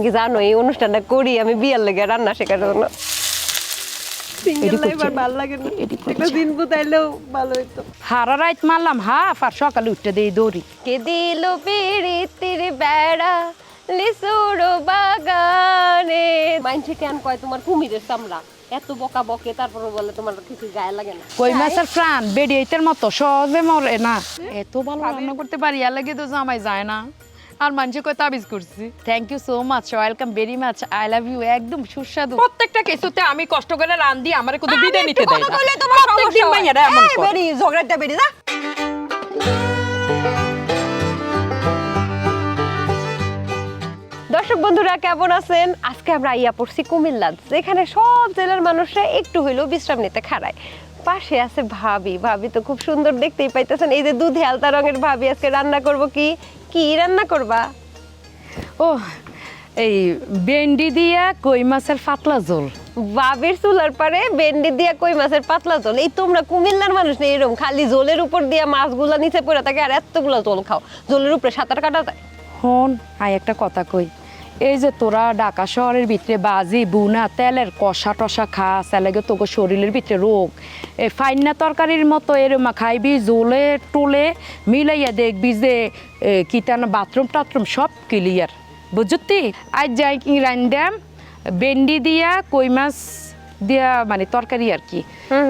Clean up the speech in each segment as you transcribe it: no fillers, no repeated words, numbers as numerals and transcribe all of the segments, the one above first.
কি জানো এই অনুষ্ঠানটা করি আমি বিয়ার লেগে রান্না শেখার জন্য। সিঙ্গেল লাইফ আর ভালো লাগে না, একটা দিন বুতাইলেও ভালো হইতো। হারা রাত মারলাম হাফ আর সকালে উঠতে দেই দৌড়ি। কে দিল পিরিতির বেড়া লিসুর বাগানে। মাইনছে কেন কয় তোমার কুমিরের চামড়া, এত বকা বকে তারপরে বলে তোমার কিছু গায়ে লাগে না। কই মাছের প্রাণ বেডিয়েতের মতো সহজে মরে না। এত ভালো রান্না করতে পারি, আর লাগে তো জামাই যায় না। আর মানুষ কয় তাবিজ করছি। Thank you so much, welcome very much, I love you. একদম সুস্বাদু। প্রত্যেকটা কিছুতে আমি কষ্ট করে রান্ধি, আমারে কোনো বিদায় নিতে দেয় না। প্রত্যেকদিন মাইয়ারা এমন করে। বেরি ঝগড়াটা বেরি না। দর্শক বন্ধুরা কেমন আছেন? আজকে আমরা আইয়া পড়ছি কুমিল্লা, যেখানে সব জেলার মানুষরা একটু হইলেও বিশ্রাম নিতে খাড়ায়। পাশে আছে ভাবি, ভাবি তো খুব সুন্দর দেখতেই পাইতেছেন। এই যে দুধে আলতা রঙের ভাবি, আজকে রান্না করব কি কি রান্না করবা? ও এই ভেন্ডি দিয়া কই মাছের পাতলা ঝোল। ভাবির চুলার পারে ভেন্ডি দিয়া কই মাছের পাতলা ঝোল। এই তোমরা কুমিল্লার মানুষ নেই এরকম খালি ঝোলের উপর দিয়া মাছগুলা নিচে পড়ে থাকে আর এতগুলা ঝোল খাও, ঝোলের উপরে সাঁতার কাটা যায়। হন আয় একটা কথা কই, এই যে তোরা ঢাকা শহরের ভিতরে বাজি বুনা তেলের কষা টসা খাস, এলাকে তোকে শরীরের ভিতরে রোগ। এই ফাইনা তরকারির মতো এরম খাইবি জোলে টোলে মিলাইয়া দেখবি যে কিতানা বাথরুম টাথরুম সব ক্লিয়ার, বুঝতি? আজ যাই কি রান্দাম ভেন্ডি দিয়া কই মাছ দিয়া মানে তরকারি আর কি।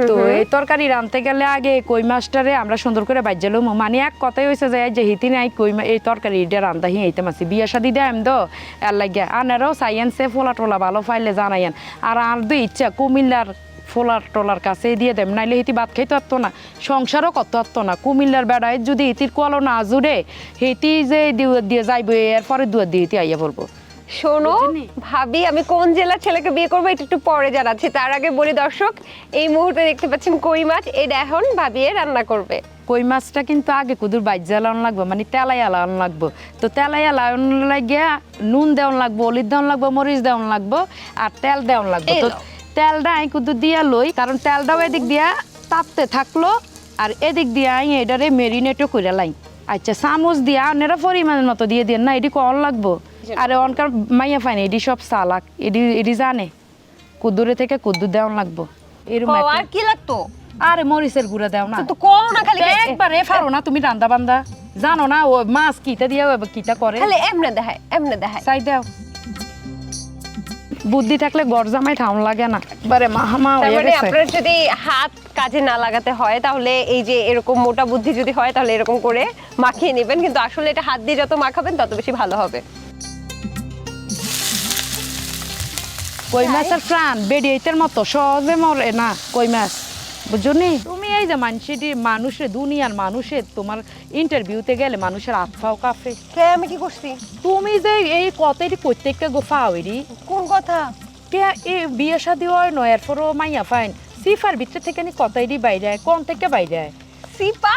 তো এই তরকারি রাঁধতে গেলে আগে কই মাছটারে আমরা সুন্দর করে বাজ্যালো, মানে এক কথাই হয়েছে যে যে হিতি নাই কই এই তরকারি এটা রান্ধা হি এইতে মাছি বিয়া শাদি দেয় তো এর লাগিয়া আনারও সাইয়েন্সে ফোলা টোলা ভালো ফাইলে জানাইন। আর দুই ইচ্ছা কুমিল্লার ফোলার টোলার কাছে দিয়ে দেম, নাইলে হিতি ভাত খাইতে পারতো না, সংসারও করতে পারতো না। কুমিল্লার বেড়ায় যদি হিতির কলো না জুড়ে হিতি যে দিয়ে যাইবে এরপরে দুয়ার দিয়ে হিতি আইয়া বলবো। শোনো ভাবি, আমি কোন জেলার ছেলেকে বিয়ে করবো এটা একটু পরে জানাচ্ছি। তার আগে বলি দর্শক, এই মুহূর্তে দেখতে পাচ্ছেন কই মাছ, এটা এখন ভাবি রান্না করবে। কই মাছটা কিন্তু আগে কুদুর বাইজা লাউন লাগবে, মানে তেলাইয়া লাউন লাগবো। তো তেলাইয়া লাউন লাগিয়া নুন দেওয়ান লাগবো, হলুদ দেওয়ান লাগবো, মরিচ দেওয়ান লাগবো আর তেল দেওয়ান লাগবো। তো তেলটা আমি কুদুর দিয়া লই, কারণ তেলটাও এদিক দিয়া তাপতে থাকলো আর এদিক দিয়া আমি এটারে মেরিনেটও করে লাই। আচ্ছা চামচ দিয়া আপনারা পরিমাণের মতো দিয়ে দেন না, এটি কল লাগবো। আরে অনকার মাইয়া ফাইন এডি সব চালাক, এডি জানে কুদুরে থেকে কুদুর দেওয়ান লাগবো। এরকম আর কি লাগতো? আরে মরিচের গুঁড়া দাও না, তো কও না খালি একবারে পারো না তুমি রান্দা বান্দা, জানো না ও মাছ কিটা দিয়া কিটা করে, খালি এমনে দেখায় এমনে দেখায়। চাই দাও। বুদ্ধি থাকলে গড় জামাই ঠাউন লাগে না, একবারে মাহামা হয়ে মানে গেছে। আপনার যদি হাত কাজে না লাগাতে হয় তাহলে এই যে এরকম মোটা বুদ্ধি যদি হয় তাহলে এরকম করে মাখিয়ে নেবেন, কিন্তু আসলে এটা হাত দিয়ে যত মাখাবেন তত বেশি ভালো হবে। কই মাছের প্রাণ বেডিয়েতের মতো সহজে মরে না কই মাছ, বুঝনি? তুমি এই যে মানুষের দুনিয়ার মানুষের তোমার ইন্টারভিউতে গেলে মানুষের আত্মাও কাঁপে। আমি কি করছি? তুমি যে এই কথাটি প্রত্যেকটা গোফা হইরি কোন কথা? এই বিয়ে শাদী হয় নয় এরপরও মাইয়া ফাইন সিফার ভিতরে থেকে কথাটি বাইরে কোন থেকে বাইরে সিপা?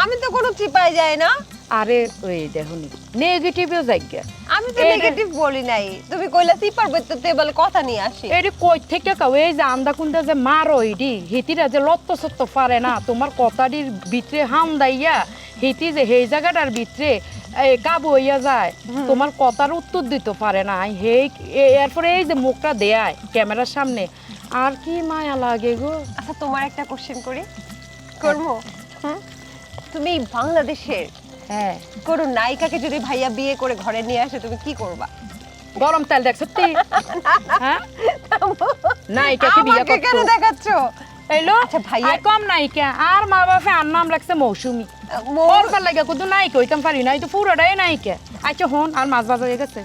আমি তো কোনো চিপাই যায় না। আরে ওই দেখুন নেগেটিভও জায়গা, আমি তো নেগেটিভ বলি নাই, তুমি কইলা সিপার ভিতরে বলে কথা নিয়ে আসি। এডি কই থেকে কাও এই যে আন্দা কুন্দা যে মারো এডি হিতিরা যে লত্ত সত্ত পারে না তোমার কথাটির ভিতরে হাম দাইয়া হিতি যে সেই জায়গাটার ভিতরে কাবু হইয়া যায়, তোমার কথার উত্তর দিতে পারে না। এরপরে এই যে মুখটা দেয় ক্যামেরার সামনে, আর কি মায়া লাগে গো। আচ্ছা তোমার একটা কোশ্চেন করি, করবো? তুমি বাংলাদেশের কোন নায়িকাকে যদি ভাইয়া বিয়ে করে ঘরে নিয়ে আসে তুমি কি করবা? গরম তেল দেখ সত্যি হ্যাঁ নায়িকাকে বিয়ে করতে কেন দেখাচ্ছো? এইলো আচ্ছা ভাইয়া কম নায়িকা আর মা বাপে আর নাম লাগছে মৌসুমী, ওর লাগে কত নায়িকা হইতাম পারি না, এই তো পুরোটাই নায়িকা। আচ্ছা হন আর মাছ ভাজা হয়ে গেছে।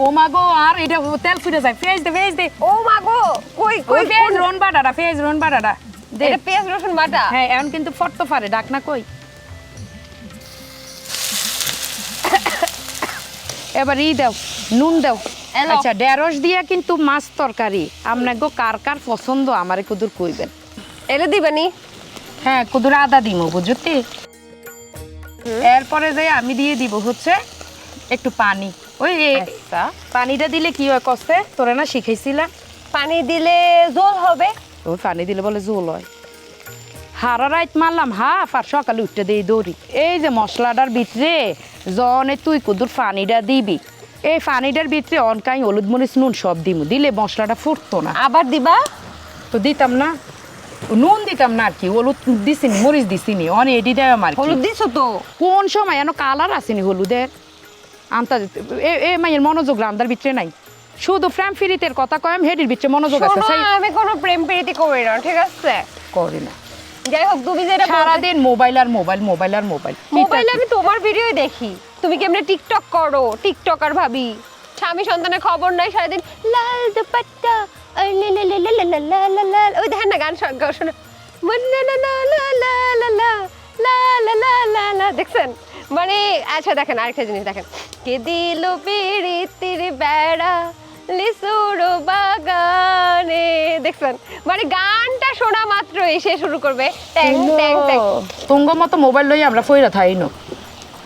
ও মাগো আর এটা তেল ফুটে যায়, পেঁয়াজ দে ও মাগো কই কই পেঁয়াজ রন বাটাটা দে, এটা পেঁয়াজ রসুন বাটা। হ্যাঁ এখন কিন্তু ফটতো পারে ডাক না কই। এবার দাও নুন দাও। আচ্ছা ঢেঁড়স দিয়া কিন্তু মাছ তরকারি আপনার গো কার কার পছন্দ আমারে কুদুর কইবেন। এলে দিবানি? হ্যাঁ কুদুর আদা দিব বুঝতি। এরপরে যে আমি দিয়ে দিব হচ্ছে একটু পানি। ওই পানিটা দিলে কি হয় কষ্টে তোরা না শিখাইছিলাম? পানি দিলে ঝোল হবে। ওই পানি দিলে বলে ঝোল হয়। হারা রাইত মারলাম হাফ আর সকালে উঠতে দিই দৌড়ি। এই যে মশলাটার ভিতরে জনে তুই কুদুর পানিটা দিবি, এই পানিটার ভিতরে অনকাই হলুদ মরিচ নুন সব দিমু, দিলে মশলাটা ফুটতো না। আবার দিবা? তো দিতাম না, নুন দিতাম না আর কি, হলুদ দিছিনি মরিচ দিছিনি, অনে এডি দেয় আমার। হলুদ দিছো তো? কোন সময় এন কালার আসেনি হলুদের আনতা, এ মাইয়ের মনোযোগ রান্দার ভিতরে নাই, শুধু ফ্রেম ফিরিতের কথা কয় হেডির ভিতরে মনোযোগ আছে। আমি কোনো প্রেম প্রীতি করি না, ঠিক আছে? করি না। যাই হোক, তুমি যেটা সারাদিন মোবাইল আর মোবাইল, মোবাইল আর মোবাইল। মোবাইলে আমি তোমার ভিডিও দেখি, তুমি কেমনে টিকটক করো, টিকটকার ভাবি। স্বামী সন্তানের খবর নাই, সারাদিন লাল দুপাট্টা ওই দেখেন না গান শোনা, দেখছেন? মানে আচ্ছা দেখেন আরেকটা জিনিস দেখেন, কে দিল পিরিতির বেড়া লিসুর বাগানে, দেখছেন? মানে গানটা শোনা মাত্র এসে শুরু করবে ট্যাং ট্যাং ট্যাং। তুঙ্গ মতো মোবাইল লই আমরা ফইরা থাই না,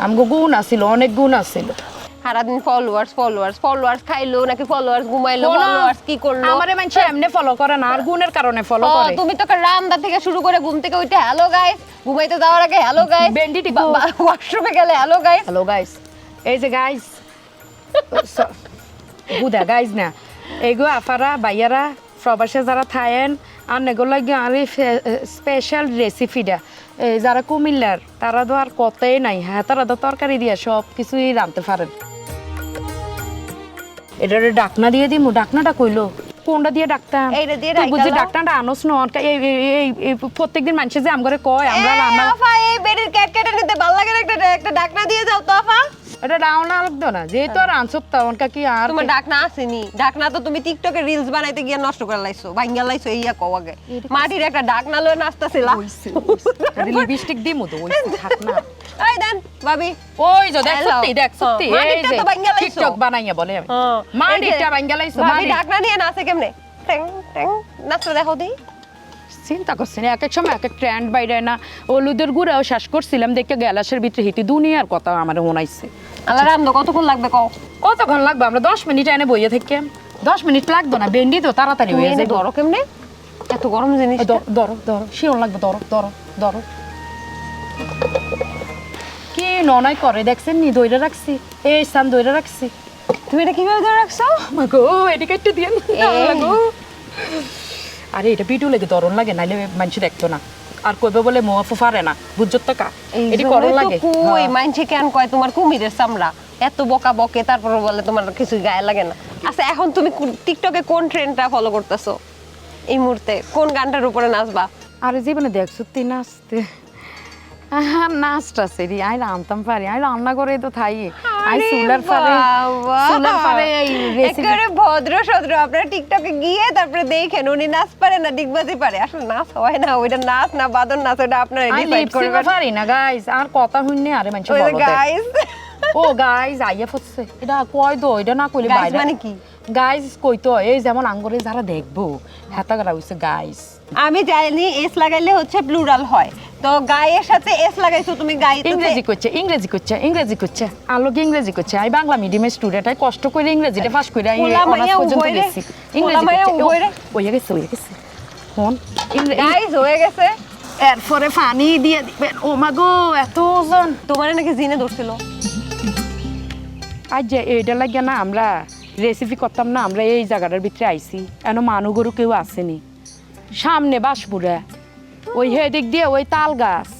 আমগো গুণ আছিল, অনেক গুণ আছিল। সারাদিন ফলোয়ার্স ফলোয়ার্স ফলোয়ার্স, খাইলো নাকি ফলোয়ার্স, ঘুমাইলো ফলোয়ার্স, কি করলো? আমারে মানুষ এমনি ফলো করে না, আর গুণের কারণে ফলো করে। তুমি তো রান্না থেকে শুরু করে ঘুম থেকে উঠে হ্যালো গাইস, ঘুমাইতে যাওয়ার আগে হ্যালো গাইস, বেন্ডি টিপু, ওয়াশরুমে গেলে হ্যালো গাইস। হ্যালো গাইস, এই যে গাইস বুদা গাইস না, এইগো আফারা বাইয়ারা প্রবাসে যারা থাকেন আর নেগুলো লাগে আর স্পেশাল রেসিপিটা, যারা কুমিল্লার তারা তো আর কথাই নাই, হ্যাঁ তারা তো তরকারি দিয়ে সব কিছুই রাঁধতে পারেন। এটা ডাকনা দিয়ে দিমু, ডাকনাটা কইলো কোনটা দিয়ে ডাকতাম? এইটা দিয়ে তুই বুঝি ডাকনাটা আনস না, এই প্রত্যেকদিন মানুষে যে আমগরে কয় আমরা রান্না আফা এই বেড়ির ক্যাট কেটে নিতে ভালো লাগে না, একটা ডাকনা দিয়ে যাও তো আফা। এটা ডাউন লাগতো না, যেহেতু আর আনসব তখনকা কি আর তোমার ডাকনা আসেনি, ডাকনা তো তুমি টিকটকে রিলস বানাইতে গিয়ে নষ্ট করে লাইছো, ভাঙ্গা লাইছো, ইয়া কও আগে। মাটির একটা ডাকনা লয়ে নাচতাছিলা, লিপস্টিক দিমু তো ওই থাক না। এই দেন ভাবি, ওই যে দেখ সত্যি, দেখ সত্যি এই মাটিরটা যে তো ভাঙ্গা লাইছো, টিকটক বানাইয়া বলে আমি মাটিরটা ভাঙ্গা লাইছো। ভাবি ডাকনা নিয়ে নাচে কেমনে, ট্যাং ট্যাং নাচতে দেখো দি। চিন্তা করছি না, এক এক সময় এক এক ট্রেন্ড বাইরে না, হলুদের গুঁড়াও শেষ করছিলাম দেখে গ্যালাসের ভিতরে হিটি দুনিয়ার কথা আমার শোনাইছে। আল্লাহ রামদো কতক্ষণ লাগবে কও? কতক্ষণ লাগবে? আমরা 10 মিনিট এনে বইয়ে থেকে 10 মিনিট লাগতো না, বেন্ডি তো তাড়াতাড়ি হয়ে যায়। ধরো কেমনে, এত গরম জিনিস। ধরো ধরো শিওর লাগবে, ধরো ধরো ধরো। কি ননয় করে দেখছেন নি, দইরা রাখছি, এই সান দইরা রাখছি। তুমি এটা কিভাবে ধরে রাখছো? মাগো এদিকে একটু দিয়ে আরে এটা ভিডিও লেগে দরন লাগে, নাইলে মানুষ দেখতো না, আর কইবে বলে মোয়াফু পারে না, বুঝছো তো কা এটি করন লাগে। কই মানছে কেন কয় তোমার কুমিরের চামড়া, এত বকা বকে তারপর বলে তোমার কিছু গায়ে লাগে না। আচ্ছা এখন তুমি টিকটকে কোন ট্রেন্ডটা ফলো করতেছো এই মুহূর্তে, কোন গানটার উপরে নাচবা? আরে জীবনে দেখছো তুই নাচতে, নাচটা সেরি আই রান্তাম পারি, আই রান্না করে তো থাই, আই চুলার পারে এই রেসিপি একেবারে ভদ্র সদ্র। আপনারা টিকটকে গিয়ে তারপরে দেখেন উনি নাচ পারে না ডিগবাজি পারে, আসলে নাচ হয় না, ওইটা নাচ না বাদন নাচ, ওটা আপনারা ডিসাইড করবেন। পারি না গাইস, আর কথা শুননে আরে মানুষ বলো গাইস, ও গাইস আইয়া ফসছে, এটা কয় দো, এটা না কইলে গাইস বাইরে মানে কি গাইস কইতো, এই যেমন আঙ্গরে যারা দেখবো হেতা গলা হইছে গাইস। আমি জানি এস লাগাইলে হচ্ছে প্লুরাল হয়, তো গায়ের সাথে এস লাগাইছো তুমি, গাই ইংরেজি করছে ইংরেজি করছে ইংরেজি করছে, আলোকে ইংরেজি করছে। আমি বাংলা মিডিয়ামের স্টুডেন্ট, আই কষ্ট করে ইংরেজিটা পাস করে অনার্স পর্যন্ত গেছি। ইংরেজি হয়ে গেছে হয়ে গেছে কোন গাইস হয়ে গেছে। এরপরে পানি দিয়ে দিবেন। ও মা গো এত ওজন, তোমার নাকি জিনে ধরছিল? আজ যে এইটা লাগে না আমরা রেসিপি করতাম না, আমরা এই জায়গাটার ভিতরে আইছি, এন মানু গরু কেউ আসেনি। সামনে বাসপুরা, ওই হেদিক দিয়ে ওই তাল গাছ,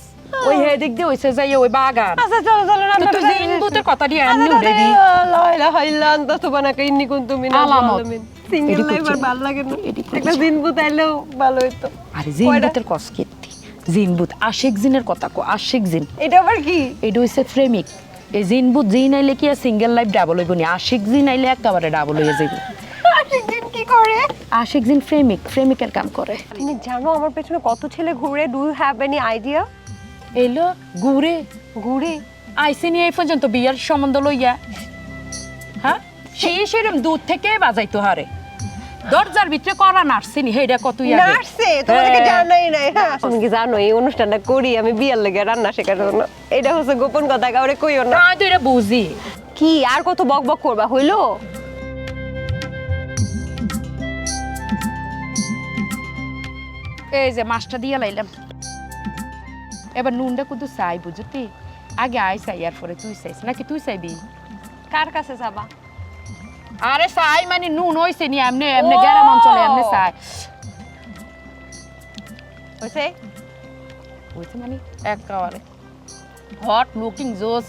ওই হেদিক দিয়ে ওইসে যাই ওই বাগান। আচ্ছা চলো চলো না, তুই জিনবুতের কথা দিয়ে আননি উড়েবি। লা ইলাহা ইল্লা আনতা সুবহানাকা ইন্নী কুনতু মিনাল জালিমিন। সিঙ্গেল লাইফ আর ভালো লাগে না, একটা জিনবুত আইলেও ভালো হইতো। আরে জিনবুতের কস কীর্তি, জিনবুত আশিক জিনের কথা কো, আশিক জিন। এটা আবার কি? এটা হইছে প্রেমিক। এই জিনবুত জিন আইলে কি সিঙ্গেল লাইফ ডাবল হইব নি, আশিক জিন আইলে একেবারে ডাবল হয়ে যাবে। আশিক জিন কি করে? আশিক জিন প্রেমিক, প্রেমিকের কাম করে। তুমি জানো আমার পেছনে কত ছেলে ঘুরে? Do you have any idea? এলো ঘুরে ঘুরে আইসিনি এই পর্যন্ত বিয়ার সম্বন্ধ লইয়া, হ্যাঁ সেই সেরম দূর থেকে বাজাইতো হারে, দরজার ভিতরে করা নার্সিনি হেডা কত ইয়া নার্সে তোমাদেরকে জানাই নাই। হ্যাঁ তুমি কি জানো এই অনুষ্ঠানটা করি আমি বিয়ার লেগে রান্না শেখার জন্য? এটা হচ্ছে গোপন কথা, কাউরে কইও না। না তো এটা বুঝি। কি আর কত বক বক করবা, হইলো? এই যে মাছটা দিয়ে লাইলাম, এবার নুনটা কিন্তু চাই বুঝতি আগে আই চাই আর পরে তুই চাইস নাকি তুই চাইবি কার কাছে যাবা? আরে চাই মানে নুন হইছে নি এমনি এমনি গ্রাম অঞ্চলে এমনি চাই হইছে হইছে মানে একেবারে হট লুকিং জোস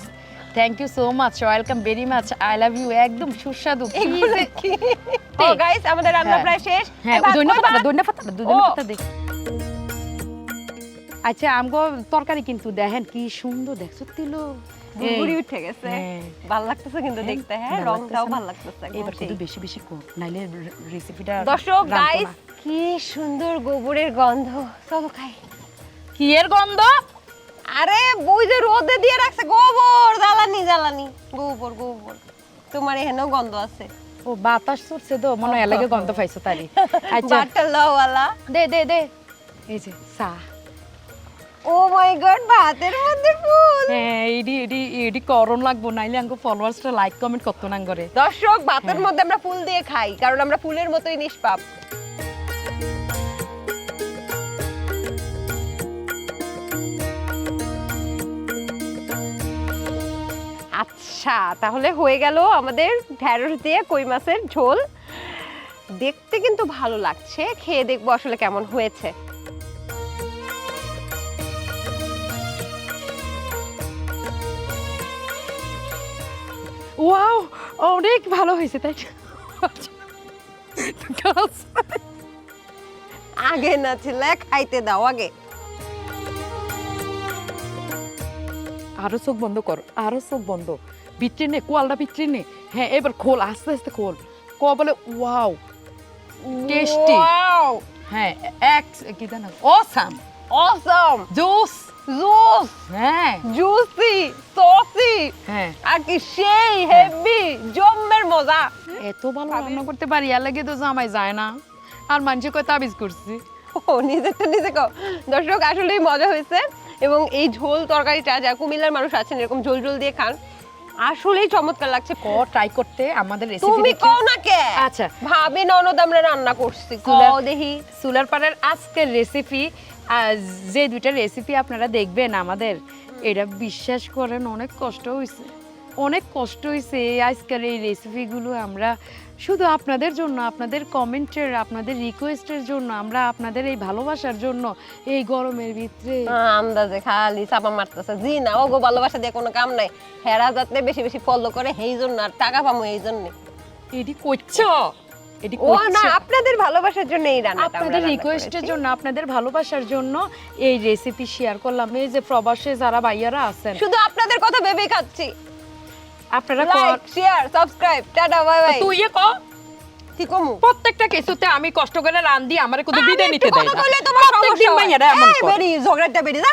thank you so much welcome very much I love you একদম সুস্বাদু ও গাইস আমাদের রান্না প্রায় শেষ। হ্যাঁ ধন্যবাদ দে আচ্ছা আমগো তরকারি কিন্তু দেখেন কি সুন্দর দেখছো তিলো গুড়ি উঠে গেছে, ভালো লাগতেছে কিন্তু দেখতে। হ্যাঁ রংটাও ভালো লাগতেছে। এবার কিন্তু বেশি বেশি কর নাইলে রেসিপিটা দর্শক গাইস কি সুন্দর গোবরের গন্ধ, চলো খাই। কি এর গন্ধ? আরে বই যে রোদে দিয়ে রাখছে গোবর, জ্বালানি জ্বালানি গোবর গোবর। তোমার এখানেও গন্ধ আছে। ও বাতাস ছুটছে তো মনে হয় লাগে গন্ধ পাইছো তারি। আচ্ছা বাটার লাওয়ালা দে দে দে এই যে চা। ও মাই গড ভাতের মধ্যে ফুল। হ্যাঁ এডি করণ লাগবো নাইলে আঙ্গো ফলোয়ার্সরা লাইক কমেন্ট করতে না করে। দর্শক ভাতের মধ্যে আমরা ফুল দিয়ে খাই কারণ আমরা ফুলের মতোই নিষ্পাপ। আচ্ছা তাহলে হয়ে গেল আমাদের ঢেঁড়স দিয়ে কই মাছের ঝোল। দেখতে কিন্তু ভালো লাগছে, খেয়ে দেখবো আসলে কেমন হয়েছে। ওয়াও অনেক ভালো হয়েছে তাই আগে না ছিল খাইতে দাও আগে। আরো চোখ বন্ধ কর, আরো চোখ বন্ধ, ভিতরে নে কোয়ালটা ভিতরে নে। হ্যাঁ এবার খোল আস্তে আস্তে খোল। ক বলে ওয়াও টেস্টি। ওয়াও হ্যাঁ এক কি জানো অসাম অসম জুস জুস হ্যাঁ জুসি সসি হ্যাঁ আর কি সেই হেভি জম্মের মজা। এত ভালো রান্না করতে পারি আর লাগে তো জামাই যায় না আর মানুষে কয় তাবিজ করছি। ও নিজেরটা নিজে কও। দর্শক আসলেই মজা হয়েছে এবং এই ঝোল তরকারিটা যা কুমিল্লার মানুষ আছেন এরকম ঝোল ঝোল দিয়ে খান আসলেই চমৎকার লাগছে। ক ট্রাই করতে আমাদের রেসিপি তুমি দেখে। কও না কে? আচ্ছা ভাবি ননদ আমরা রান্না করছি চুলার- কও দেখি। চুলার পাড়ের আজকের রেসিপি যে দুইটা রেসিপি আপনারা দেখবেন আমাদের এটা বিশ্বাস করেন অনেক কষ্ট হয়েছে, অনেক কষ্ট হয়েছে আজকের এই রেসিপিগুলো আমরা শুধু আপনাদের জন্য, আপনাদের কমেন্টের, আপনাদের রিকোয়েস্টের জন্য, আমরা আপনাদের এই ভালোবাসার জন্য এই গরমের ভিতরে আন্দাজে খালি চাপা মারতেছে। জি না ওগো ভালোবাসা দিয়ে কোনো কাম নাই। হেরা যাতে বেশি বেশি ফলো করে সেই জন্য আর টাকা পামু এই জন্য। এডি করছো এডি ও না করছো আপনাদের ভালোবাসার জন্য এই রান্নাটা আমরা আপনাদের রান্না রিকোয়েস্টের করেছি। জন্য, আপনাদের ভালোবাসার জন্য এই রেসিপি শেয়ার করলাম। এই যে প্রবাসে যারা ভাইয়ারা আছেন শুধু আপনাদের কথা ভেবেই খাচ্ছি। আপনারা like share subscribe tata bye bye. তুই ক কি কমু প্রত্যেকটা কিছুতে আমি কষ্ট করে রান্ধি আমার কোনো বিদায় নিতে দেয় না। কথা কইলে তোমার প্রত্যেকদিন সমস্যা ভাইয়ারা এমন হয়। এই করে। বেরি ঝগড়াটা বেরি না